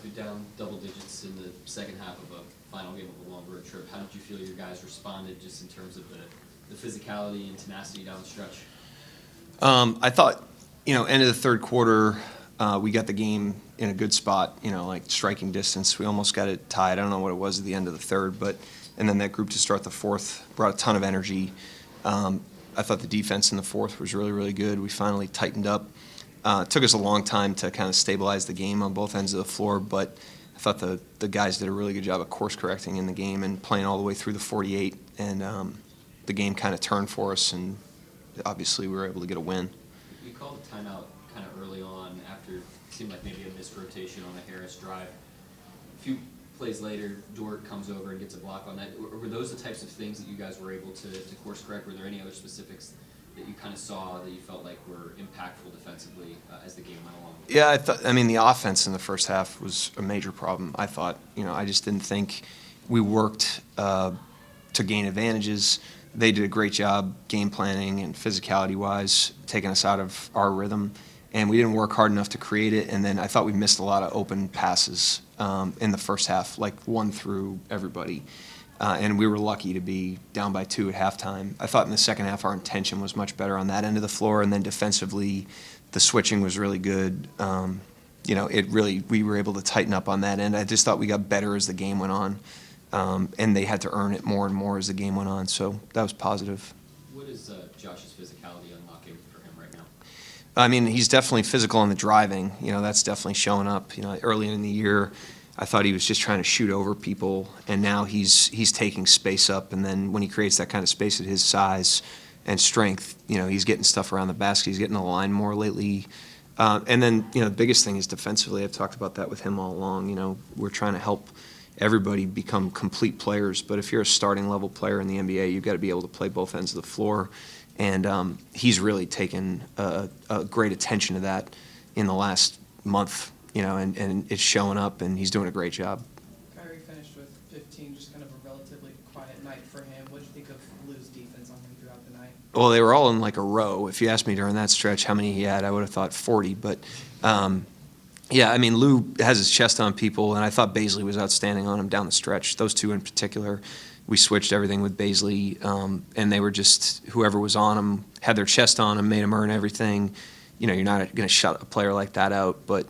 You're down double digits in the second half of a final game of a long road trip. How did you feel your guys responded just in terms of the physicality and tenacity down the stretch? I thought, end of the third quarter, we got the game in a good spot, like striking distance. We almost got it tied. I don't know what it was at the end of the third, and then that group to start the fourth brought a ton of energy. I thought the defense in the fourth was really, really good. We finally tightened up. It took us a long time to kind of stabilize the game on both ends of the floor, but I thought the guys did a really good job of course correcting in the game and playing all the way through the 48, and the game kind of turned for us, and obviously we were able to get a win. You called a timeout kind of early on after it seemed like maybe a missed rotation on a Harris drive. A few plays later, Dort comes over and gets a block on that. Were those the types of things that you guys were able to course correct? Were there any other specifics that you kind of saw that you felt like were impactful defensively as the game went along? Yeah, the offense in the first half was a major problem. I thought, I just didn't think we worked to gain advantages. They did a great job game planning and physicality-wise, taking us out of our rhythm, and we didn't work hard enough to create it. And then I thought we missed a lot of open passes in the first half, like one through everybody. And we were lucky to be down by 2 at halftime. I thought in the second half our intention was much better on that end of the floor, and then defensively the switching was really good. We were able to tighten up on that end. I just thought we got better as the game went on, and they had to earn it more and more as the game went on, so that was positive. What is Josh's physicality unlocking for him right now? He's definitely physical on the driving. That's definitely showing up. Early in the year, I thought he was just trying to shoot over people, and now he's taking space up, and then when he creates that kind of space at his size and strength, he's getting stuff around the basket. He's getting the line more lately. And then, the biggest thing is defensively. I've talked about that with him all along. We're trying to help everybody become complete players, but if you're a starting level player in the NBA, you've got to be able to play both ends of the floor, and he's really taken a great attention to that in the last month, and it's showing up, and he's doing a great job. Kyrie finished with 15, just kind of a relatively quiet night for him. What did you think of Lou's defense on him throughout the night? Well, they were all in like a row. If you asked me during that stretch how many he had, I would have thought 40, but Lou has his chest on people, and I thought Bazley was outstanding on him down the stretch. Those two in particular, we switched everything with Bazley, and they were just, whoever was on him had their chest on him, made him earn everything. You're not going to shut a player like that out, but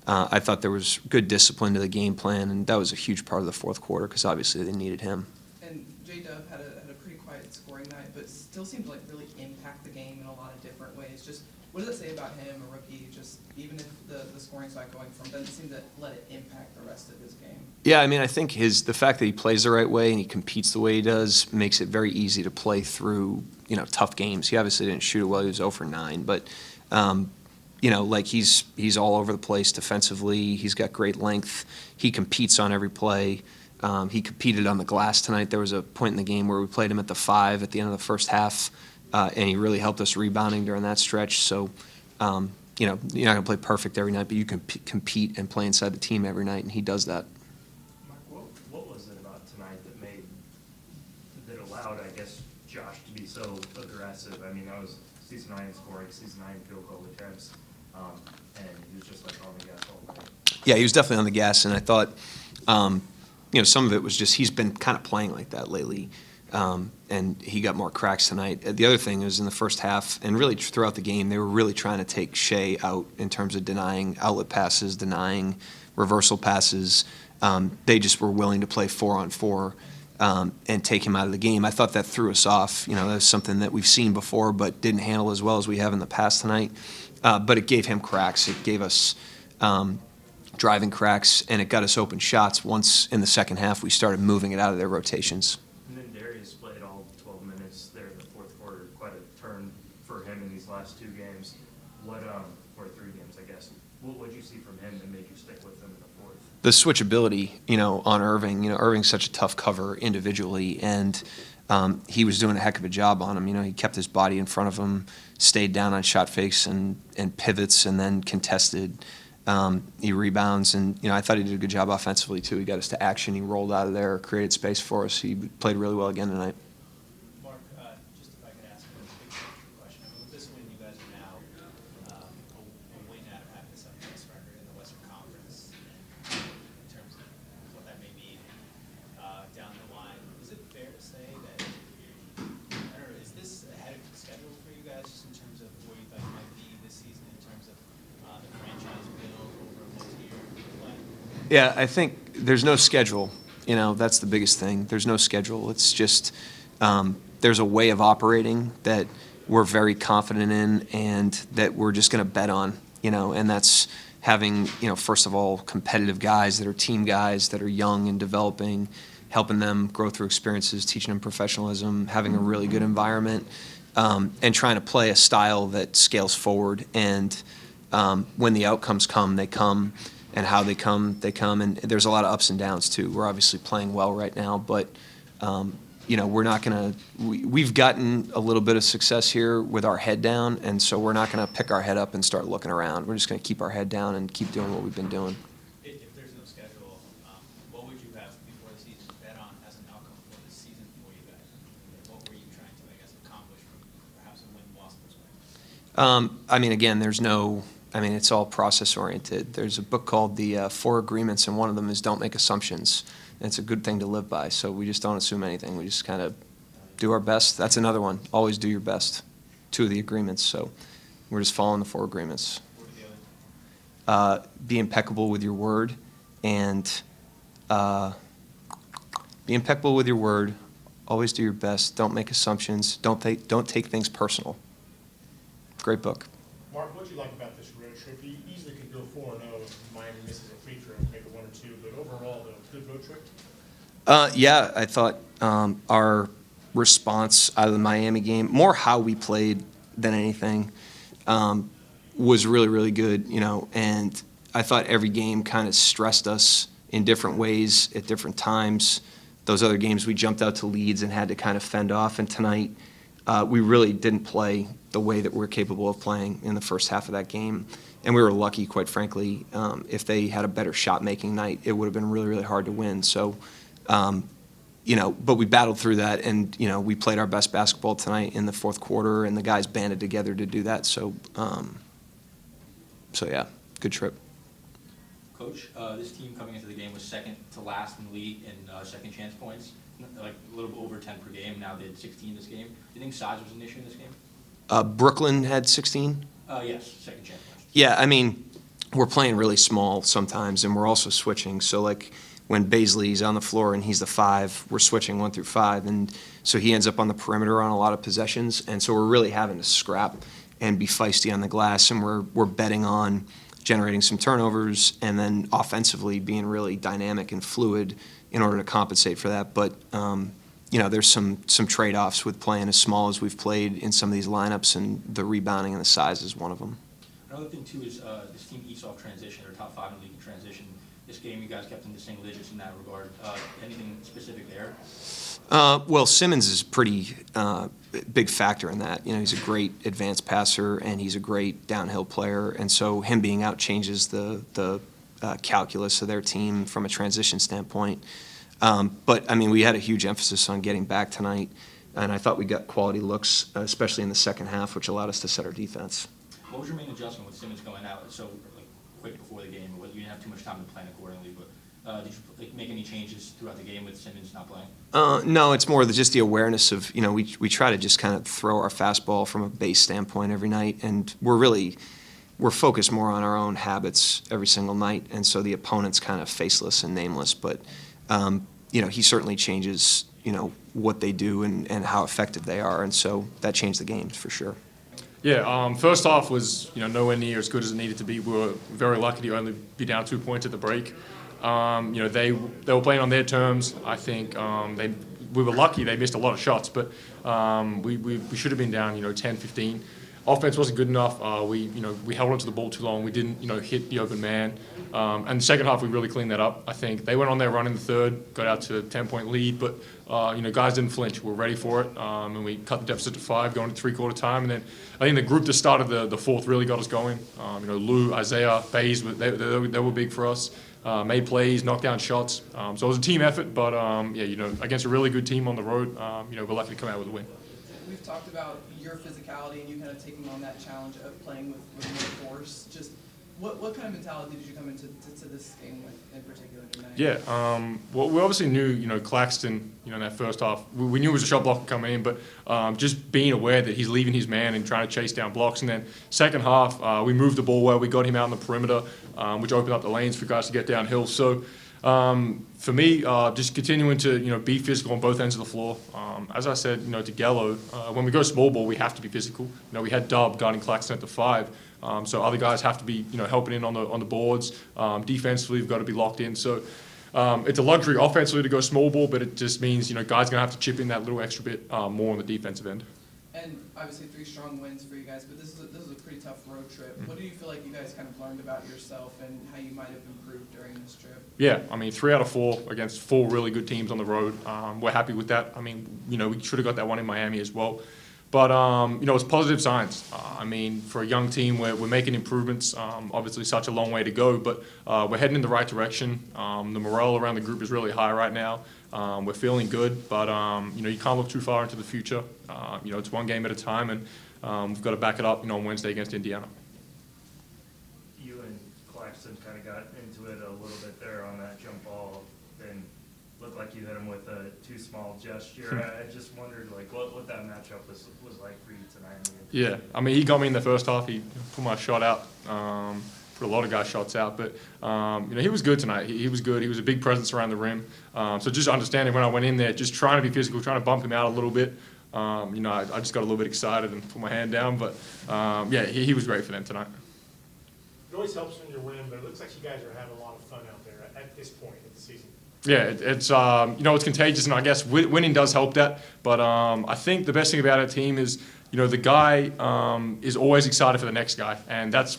I thought there was good discipline to the game plan, and that was a huge part of the fourth quarter because obviously they needed him. And J-Dub had a pretty quiet scoring night, but still seemed to really impact the game in a lot of different ways. Just what does it say about him, a rookie, just even if the scoring's not going for him, doesn't seem to let it impact the rest of his game? Yeah, I think the fact that he plays the right way and he competes the way he does makes it very easy to play through, tough games. He obviously didn't shoot it well. He was 0 for 9, but he's all over the place defensively. He's got great length. He competes on every play. He competed on the glass tonight. There was a point in the game where we played him at the 5 at the end of the first half, and he really helped us rebounding during that stretch. So, you're not going to play perfect every night, but you can compete and play inside the team every night, and he does that. Mark, what was it about tonight that allowed, I guess, Josh to be so aggressive? That was season 9 scoring, season 9 field goal attempts, and he was just on the gas all night. Yeah, he was definitely on the gas, and I thought, some of it was just he's been kind of playing like that lately, and he got more cracks tonight. The other thing is in the first half, and really throughout the game, they were really trying to take Shai out in terms of denying outlet passes, denying reversal passes. They just were willing to play 4-on-4 and take him out of the game. I thought that threw us off. That was something that we've seen before but didn't handle as well as we have in the past tonight. But it gave him cracks. It gave us driving cracks, and it got us open shots. Once in the second half, we started moving it out of their rotations. And then Darius played all 12 minutes there in the fourth quarter. Quite a turn for him in these last 2 games. Or 3 games, I guess. What did you see from him that made you stick with him in the fourth? The switchability, on Irving. Irving's such a tough cover individually, and he was doing a heck of a job on him. He kept his body in front of him, stayed down on shot fakes and pivots, and then contested. He rebounds, and I thought he did a good job offensively too. He got us to action. He rolled out of there, created space for us. He played really well again tonight. Mark, just if I could ask a big picture question. With this win, you guys are now a win out of having this record in the Western Conference. Yeah, I think there's no schedule. You know, that's the biggest thing. There's no schedule. It's just there's a way of operating that we're very confident in and that we're just going to bet on, you know, and that's having, you know, first of all, competitive guys that are team guys that are young and developing, helping them grow through experiences, teaching them professionalism, having a really good environment, and trying to play a style that scales forward. And when the outcomes come, they come, and how they come, they come. And there's a lot of ups and downs, too. We're obviously playing well right now, but you know, we're not going to – we've gotten a little bit of success here with our head down, and so we're not going to pick our head up and start looking around. We're just going to keep our head down and keep doing what we've been doing. If there's no schedule, what would you have before the season bet on as an outcome for this season for you guys? What were you trying to, I guess, accomplish from perhaps a win-loss perspective? I mean, again, there's no – I mean, it's all process-oriented. There's a book called The Four Agreements, and one of them is don't make assumptions. And it's a good thing to live by, so we just don't assume anything. We just kind of do our best. That's another one. Always do your best. 2 of the agreements, so we're just following the 4 agreements. What are the other? Be impeccable with your word, and be impeccable with your word. Always do your best. Don't make assumptions. Don't take things personal. Great book. Mark, what do you like about this road trip? You easily could go 4-0 if Miami misses a free throw, maybe 1 or 2, but overall, a good road trip? Yeah, I thought our response out of the Miami game, more how we played than anything, was really, really good, you know, and I thought every game kind of stressed us in different ways at different times. Those other games, we jumped out to leads and had to kind of fend off, and tonight we really didn't play the way that we're capable of playing in the first half of that game. And we were lucky, quite frankly. If they had a better shot-making night, it would have been really, really hard to win. So, you know, but we battled through that, and, you know, we played our best basketball tonight in the fourth quarter, and the guys banded together to do that. So, yeah, good trip. Coach, this team coming into the game was second to last in the league in second chance points, like a little bit over 10 per game. Now they had 16 this game. Do you think size was an issue in this game? Brooklyn had 16? Yes, second chance points. Yeah, I mean, we're playing really small sometimes, and we're also switching. So, like, when Baisley's on the floor and he's the 5, we're switching 1 through 5. And so he ends up on the perimeter on a lot of possessions. And so we're really having to scrap and be feisty on the glass. And we're betting on generating some turnovers and then offensively being really dynamic and fluid in order to compensate for that. But, you know, there's some trade-offs with playing as small as we've played in some of these lineups, and the rebounding and the size is one of them. Another thing, too, is this team eats off transition, or top 5 in the league in transition. This game, you guys kept in the single digits in that regard. Anything specific there? Well, Simmons is a pretty big factor in that. You know, he's a great advanced passer, and he's a great downhill player. And so him being out changes the calculus of their team from a transition standpoint. But, I mean, we had a huge emphasis on getting back tonight, and I thought we got quality looks, especially in the second half, which allowed us to set our defense. What was your main adjustment with Simmons going out so quick before the game? You didn't have too much time to plan accordingly, but did you make any changes throughout the game with Simmons not playing? No, it's more just the awareness of, you know, we try to just kind of throw our fastball from a base standpoint every night, and we're focused more on our own habits every single night, and so the opponent's kind of faceless and nameless, but, you know, he certainly changes, you know, what they do and how effective they are, and so that changed the game for sure. Yeah, first half was, you know, nowhere near as good as it needed to be. We were very lucky to only be down 2 points at the break. You know, they were playing on their terms. I think we were lucky. They missed a lot of shots, but we should have been down, you know, 10, 15. Offense wasn't good enough. We held onto the ball too long. We didn't, you know, hit the open man. And the second half, we really cleaned that up. I think they went on their run in the third, got out to a 10-point lead, but you know, guys didn't flinch. We were ready for it, and we cut the deficit to 5, going to three-quarter time. And then I think the group that started the fourth really got us going. You know, Lou, Isaiah, Bays, they were big for us. Made plays, knocked down shots. So it was a team effort, but yeah, you know, against a really good team on the road, you know, we're lucky to come out with a win. We've talked about your physicality and you kind of taking on that challenge of playing with more force. Just what kind of mentality did you come into this game with in particular tonight? Yeah, well, we obviously knew, Claxton, in that first half, we knew it was a shot blocker coming in, but just being aware that he's leaving his man and trying to chase down blocks. And then second half, we moved the ball well. We got him out on the perimeter, which opened up the lanes for guys to get downhill. So for me, just continuing to, be physical on both ends of the floor. As I said, to Gello, when we go small ball, we have to be physical. We had Dub guarding Claxton at the 5. So other guys have to be, helping in on the boards. Defensively, we've got to be locked in. So it's a luxury offensively to go small ball, but it just means, guys are going to have to chip in that little extra bit more on the defensive end. And obviously 3 strong wins for you guys, but this is a pretty tough road trip. What do you feel like you guys kind of learned about yourself and how you might have improved during this trip? Yeah, 3 out of 4 against 4 really good teams on the road. We're happy with that. We should have got that one in Miami as well. But, it's positive signs. For a young team, we're making improvements. Obviously, such a long way to go, but we're heading in the right direction. The morale around the group is really high right now. We're feeling good, but, you can't look too far into the future. It's one game at a time, and we've got to back it up, on Wednesday against Indiana. You and Claxton kind of got into it a little bit there on that jump ball, and looked like you hit him with a too small gesture. I just wondered, what that matchup was like for you tonight. Yeah, he got me in the first half. He put my shot out, put a lot of guys' shots out. But, he was good tonight. He was good. He was a big presence around the rim. So just understanding when I went in there, just trying to be physical, trying to bump him out a little bit. I just got a little bit excited and put my hand down. But, he was great for them tonight. It always helps when you win, but it looks like you guys are having a lot of fun out there at this point of the season. Yeah, it's it's contagious, and I guess winning does help that. But I think the best thing about our team is, the guy is always excited for the next guy, and that's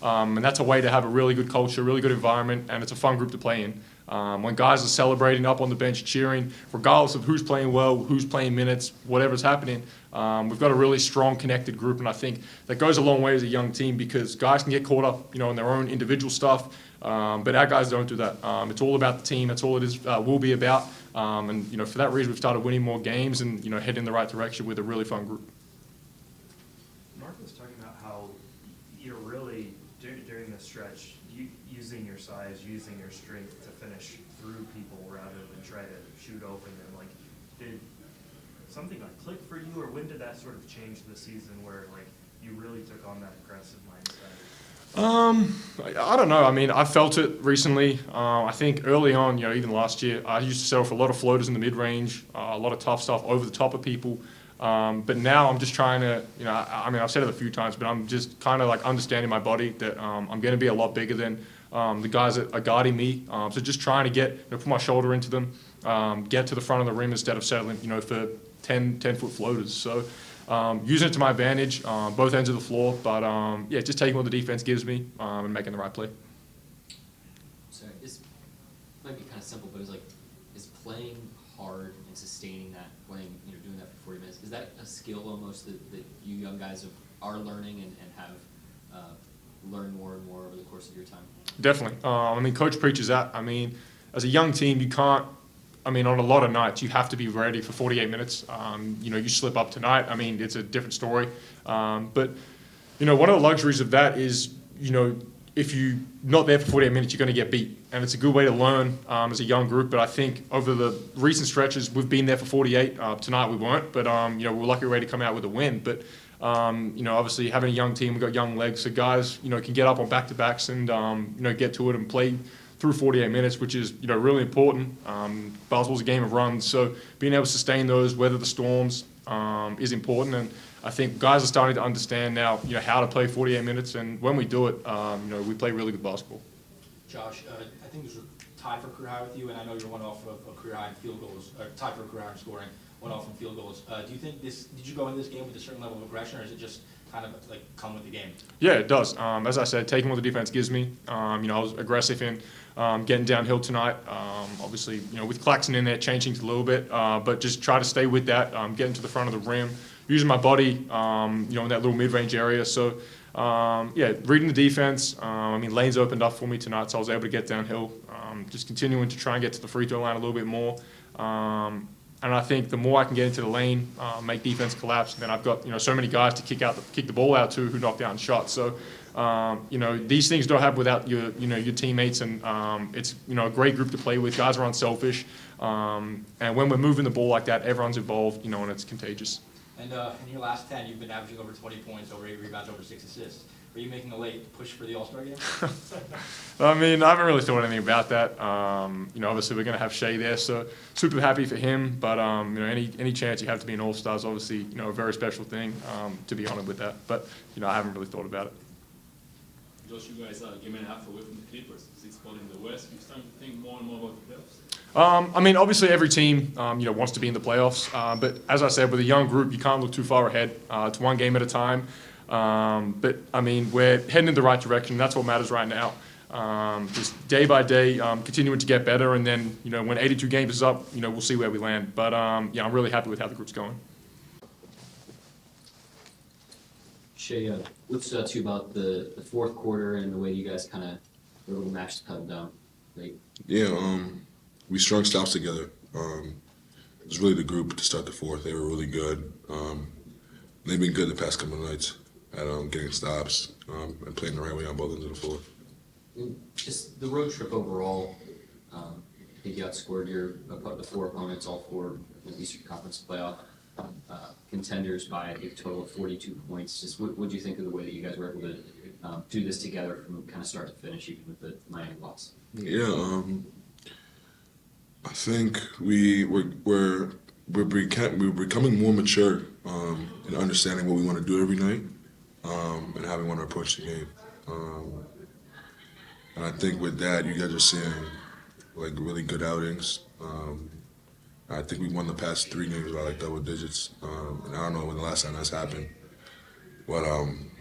and that's a way to have a really good culture, really good environment, and it's a fun group to play in. When guys are celebrating up on the bench, cheering, regardless of who's playing well, who's playing minutes, whatever's happening, we've got a really strong, connected group, and I think that goes a long way as a young team because guys can get caught up, in their own individual stuff, but our guys don't do that. It's all about the team. That's all it is. Will be about, and for that reason, we've started winning more games and heading in the right direction with a really fun group. Mark was talking about how you're really during this stretch using your size, using your strength to finish through people rather than try to shoot open them. Did something click for you, or when did that sort of change the season where you really took on that aggressive mindset? I don't know. I felt it recently. I think early on, even last year, I used to settle for a lot of floaters in the mid-range, a lot of tough stuff over the top of people. But now I'm just trying to, I've said it a few times, but I'm just kind of understanding my body that I'm going to be a lot bigger than the guys that are guarding me. So just trying to put my shoulder into them, get to the front of the rim instead of settling, for 10-foot floaters. So using it to my advantage, both ends of the floor, but just taking what the defense gives me and making the right play. Sorry, it might be kind of simple, but is playing hard and sustaining that, doing that for 40 minutes, is that a skill almost that you young guys are learning and have learned more and more over the course of your time? Definitely. Coach preaches that. As a young team, you can't, on a lot of nights, you have to be ready for 48 minutes. You slip up tonight, it's a different story. But, one of the luxuries of that is, if you're not there for 48 minutes, you're going to get beat. And it's a good way to learn as a young group. But I think over the recent stretches, we've been there for 48. Tonight we weren't, but, we're lucky we're ready to come out with a win. But, obviously having a young team, we've got young legs, so guys, can get up on back-to-backs and, get to it and play through 48 minutes, which is, really important. Basketball's a game of runs, so being able to sustain those, weather the storms, is important. And I think guys are starting to understand now, how to play 48 minutes, and when we do it, we play really good basketball. Josh, I think there's a tie for career high with you, and I know you're one off of a career high in field goals, or tie for career high in scoring, one off in field goals. Do you think did you go into this game with a certain level of aggression, or is it just kind of come with the game? Yeah, it does. As I said, taking what the defense gives me. I was aggressive in getting downhill tonight. Obviously, with Claxton in there, changing a little bit, but just try to stay with that, getting to the front of the rim, using my body, in that little mid-range area. So, reading the defense. Lanes opened up for me tonight, so I was able to get downhill. Just continuing to try and get to the free throw line a little bit more. And I think the more I can get into the lane, make defense collapse, then I've got so many guys to kick the ball out to who knock down shots. So These things don't happen without your teammates, and it's a great group to play with. Guys are unselfish, and when we're moving the ball like that, everyone's involved, and it's contagious. And in your last 10, you've been averaging over 20 points, over 8 rebounds, over 6 assists. Are you making a late push for the All-Star game? I haven't really thought anything about that. Obviously we're going to have Shai there, so super happy for him. But any chance you have to be an All-Star is obviously a very special thing. To be honored with that. But I haven't really thought about it. Josh, you guys are a game and a half away from the Clippers, 6th spot in the West. You're starting to think more and more about the playoffs. Obviously every team, wants to be in the playoffs. But as I said, with a young group, you can't look too far ahead. It's one game at a time. We're heading in the right direction. That's what matters right now. Just day by day, continuing to get better. And then, when 82 games is up, we'll see where we land. But, I'm really happy with how the group's going. Shai, what stood out to you about the fourth quarter and the way you guys kind of were able to match the cut down late? Yeah, we strung stops together. It was really the group to start the fourth. They were really good. They've been good the past couple of nights at getting stops and playing the right way on both ends of the floor. Just the road trip overall, I think you outscored the 4 opponents, all 4 in the Eastern Conference playoff contenders by, I think, a total of 42 points. Just what do you think of the way that you guys were able to do this together from kind of start to finish, even with the Miami loss? Yeah, I think we're becoming more mature in understanding what we want to do every night and how we want to approach the game. And I think with that, you guys are seeing really good outings. I think we won the past 3 games by double digits. And I don't know when the last time that's happened. But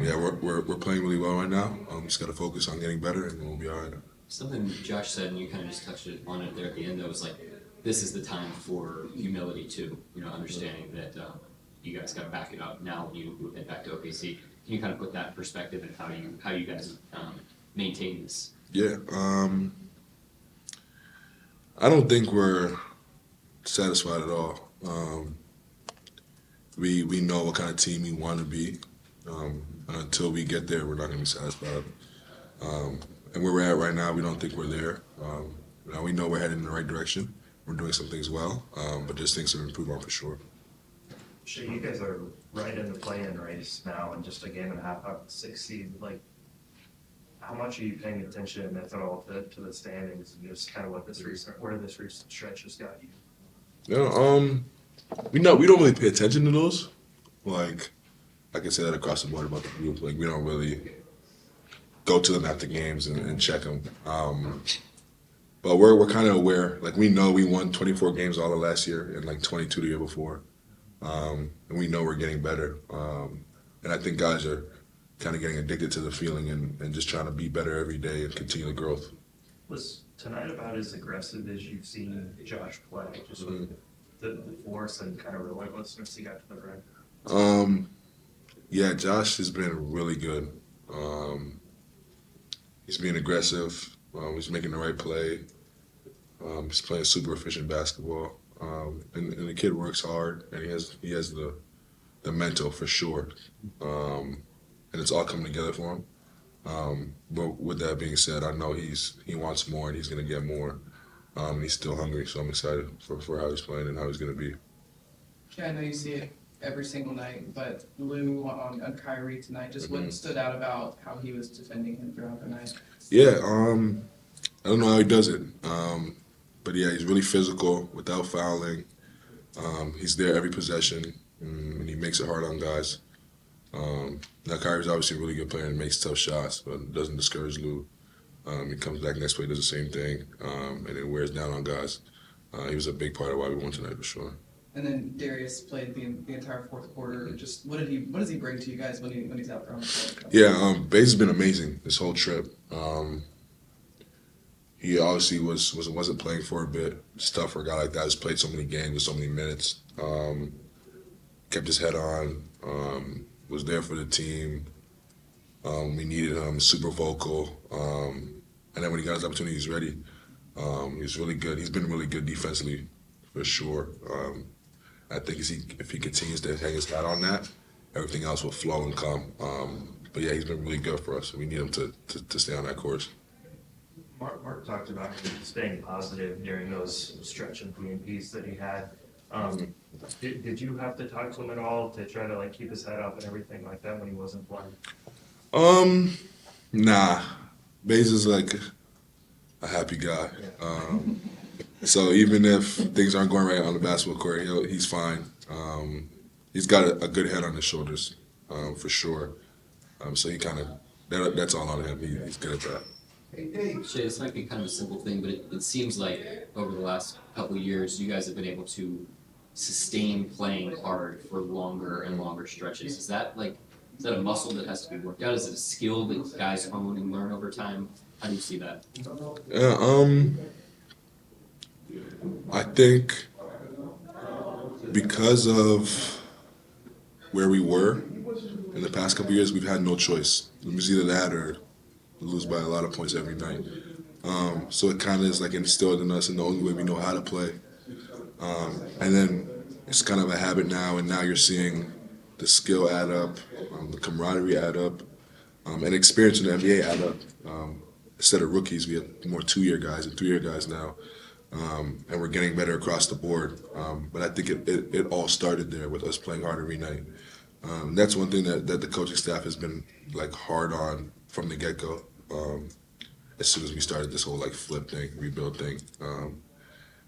we're playing really well right now. Just got to focus on getting better, and we'll be all right. Something Josh said, and you kind of just touched on it there at the end, that was this is the time for humility too, understanding that you guys got to back it up now when you head back to OKC. Can you kind of put that in perspective and how you guys maintain this? Yeah, I don't think we're satisfied at all. We know what kind of team we want to be, and until we get there, we're not going to be satisfied. And where we're at right now, we don't think we're there. We know we're heading in the right direction. We're doing some things well, but there's things to improve on for sure. Shai, you guys are right in the play-in race now, and just a game and a half out, 6th seed. How much are you paying attention, if at all, to the standings and just kind of where this recent stretch has got you? Yeah, we don't really pay attention to those. I can say that across the board about the group. We don't really go to them after games and check them. But we're kind of aware. We know we won 24 games all of last year and 22 the year before. And we know we're getting better. And I think guys are kind of getting addicted to the feeling and just trying to be better every day and continue the growth. Was tonight about as aggressive as you've seen Josh play, just with the force and kind of relentlessness he got to the rim? Yeah, Josh has been really good. He's being aggressive. He's making the right play. He's playing super efficient basketball. And the kid works hard, and he has the mental for sure. And it's all coming together for him. But with that being said, I know he wants more, and he's going to get more. And he's still hungry, so I'm excited for how he's playing and how he's going to be. Yeah, I know you see it every single night, but Lou on Kyrie tonight, just what stood out about how he was defending him throughout the night? Yeah, I don't know how he does it. But yeah, he's really physical without fouling. He's there every possession, and he makes it hard on guys. Now Kyrie's obviously a really good player and makes tough shots, but doesn't discourage Lou. He comes back next play, does the same thing, and it wears down on guys. He was a big part of why we won tonight for sure. And then Darius played the entire fourth quarter. Just what does he bring to you guys when he's out there on the floor? Yeah, Baze has been amazing this whole trip. He obviously wasn't playing for a bit. It's tough for a guy like that who's played so many games with so many minutes. Kept his head on. Was there for the team. We needed him. Super vocal. And then when he got his opportunity, he's ready. He was really good. He's been really good defensively for sure. I think if he continues to hang his hat on that, everything else will flow and come. yeah, he's been really good for us. We need him to stay on that course. Mark talked about staying positive during those stretch of BNPs that he had. Did you have to talk to him at all to try to like keep his head up and everything like that when he wasn't playing? Nah. Baze is like a happy guy. So even if things aren't going right on the basketball court, he's fine. He's got a good head on his shoulders, for sure. So he kind of that's all on him. He's good at that. Shai, this might be kind of a simple thing, but it seems like over the last couple of years, you guys have been able to sustain playing hard for longer and longer stretches. Is that a muscle that has to be worked out? Is it a skill that guys hone and learn over time? How do you see that? Yeah, I think because of where we were in the past couple of years, we've had no choice. It was either that or lose by a lot of points every night. So it kind of is like instilled in us in the only way we know how to play. And then it's kind of a habit now, and now you're seeing the skill add up, the camaraderie add up, and experience in the NBA add up. Instead of rookies, we have more 2-year guys and 3-year guys now, and we're getting better across the board. But I think it all started there with us playing hard every night. That's one thing that the coaching staff has been like hard on from the get-go. As soon as we started this whole like flip thing, rebuild thing,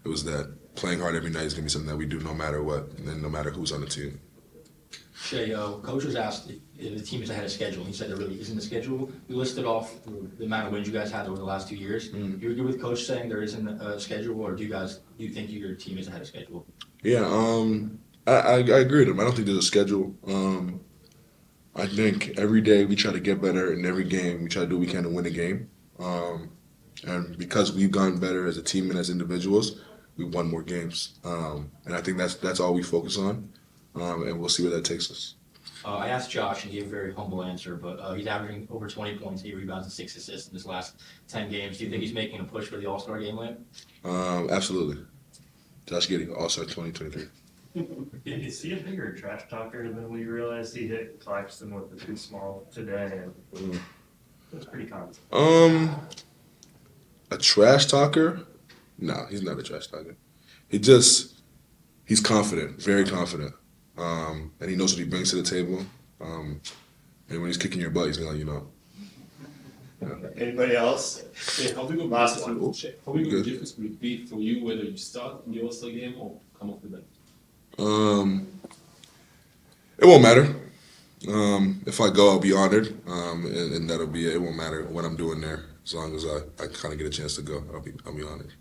it was that playing hard every night is gonna be something that we do no matter what, and then no matter who's on the team. Shai, coach was asked if the team is ahead of schedule. He said there really isn't a schedule. You listed off the amount of wins you guys had over the last 2 years. Mm. You agree with coach saying there isn't a schedule, or do you think your team is ahead of schedule? Yeah, I agree with him. I don't think there's a schedule. I think every day we try to get better, and every game we try to do what we can to win a game. And because we've gotten better as a team and as individuals, we've won more games. And I think that's all we focus on, and we'll see where that takes us. I asked Josh, and he gave a very humble answer, but he's averaging over 20 points, 8 rebounds, and 6 assists in his last 10 games. Do you think he's making a push for the All-Star game lamp? Absolutely. Josh Giddey, All-Star 2023. Is he a bigger trash talker than we realized? He hit Claxton with the too small today, and that's pretty common. A trash talker? No, he's not a trash talker. He's confident, very confident. And he knows what he brings to the table. And when he's kicking your butt, he's gonna let you know. Yeah. Anybody else? Yeah, how big of Last a one. difference would it be for you whether you start in the All-Star game or come off the bench? It won't matter. If I go, I'll be honored, and that'll be it. It won't matter what I'm doing there, as long as I kind of get a chance to go. I'll be honored.